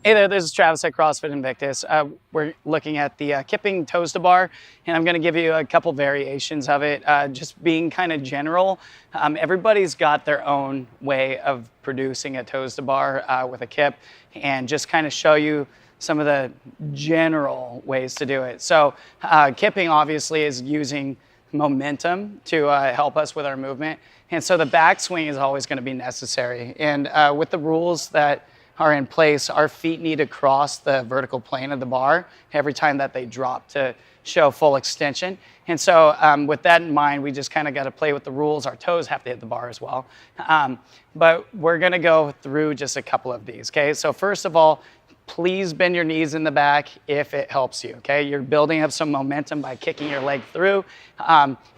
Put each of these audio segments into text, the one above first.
Hey there, this is Travis at CrossFit Invictus. We're looking at the kipping toes to bar, and I'm going to give you a couple variations of it, just being kind of general. Everybody's got their own way of producing a toes to bar with a kip, and just kind of show you some of the general ways to do it. So kipping obviously is using momentum to help us with our movement, and so the backswing is always going to be necessary. And with the rules that are in place, our feet need to cross the vertical plane of the bar every time that they drop to show full extension. And so with that in mind, we just kind of got to play with the rules. Our toes have to hit the bar as well. But we're going to go through just a couple of these, okay? So first of all, please bend your knees in the back if it helps you, okay? You're building up some momentum by kicking your leg through.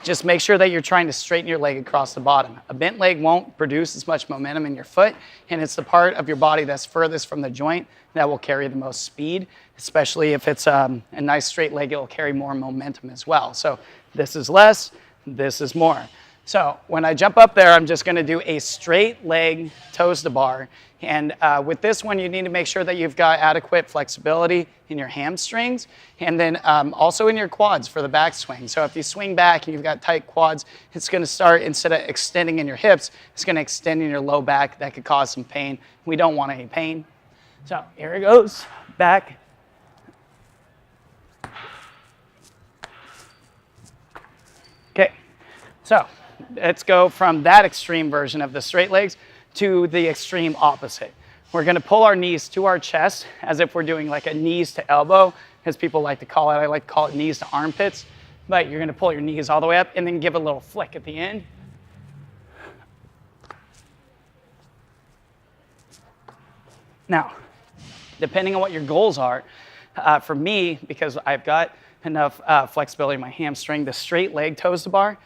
Just make sure that you're trying to straighten your leg across the bottom. A bent leg won't produce as much momentum in your foot, and it's the part of your body that's furthest from the joint that will carry the most speed, especially if it's a nice straight leg, it'll carry more momentum as well. So this is less, this is more. So when I jump up there, I'm just going to do a straight leg toes to bar. And with this one, you need to make sure that you've got adequate flexibility in your hamstrings and then also in your quads for the backswing. So if you swing back and you've got tight quads, it's going to start, instead of extending in your hips, it's going to extend in your low back. That could cause some pain. We don't want any pain. So here it goes. Back. Okay. So let's go from that extreme version of the straight legs to the extreme opposite. We're going to pull our knees to our chest as if we're doing like a knees to elbow, as people like to call it. I like to call it knees to armpits. But you're going to pull your knees all the way up and then give a little flick at the end. Now, depending on what your goals are, for me, because I've got enough flexibility in my hamstring, the straight leg toes to bar,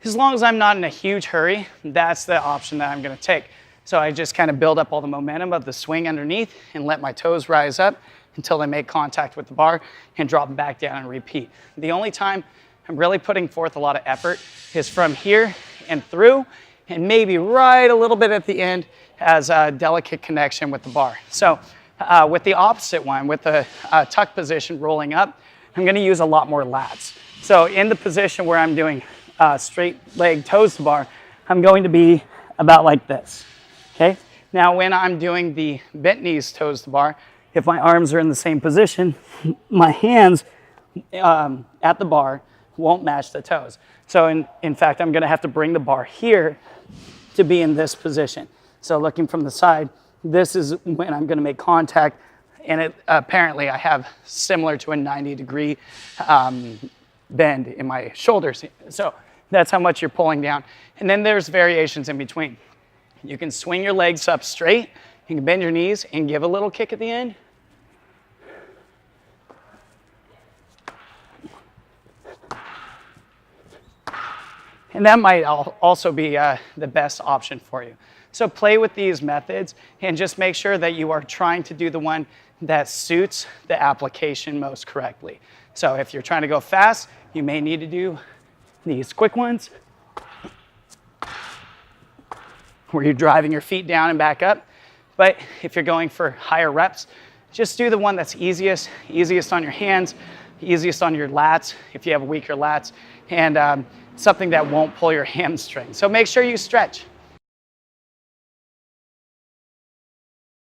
as long as I'm not in a huge hurry, that's the option that I'm going to take. So I just kind of build up all the momentum of the swing underneath and let my toes rise up until they make contact with the bar and drop back down and repeat. The only time I'm really putting forth a lot of effort is from here and through, and maybe right a little bit at the end as a delicate connection with the bar. So with the opposite one, with the tuck position rolling up, I'm going to use a lot more lats. So in the position where I'm doing straight leg toes to bar, I'm going to be about like this, okay? Now when I'm doing the bent knees toes to bar, if my arms are in the same position, my hands at the bar won't match the toes. So in fact, I'm gonna have to bring the bar here to be in this position. So looking from the side, this is when I'm gonna make contact, and it apparently I have similar to a 90-degree bend in my shoulders. So that's how much you're pulling down. And then there's variations in between. You can swing your legs up straight, you can bend your knees and give a little kick at the end. And that might also be the best option for you. So play with these methods and just make sure that you are trying to do the one that suits the application most correctly. So if you're trying to go fast, you may need to do these quick ones where you're driving your feet down and back up. But if you're going for higher reps, just do the one that's easiest on your hands, easiest on your lats if you have weaker lats, and something that won't pull your hamstring. So make sure you stretch.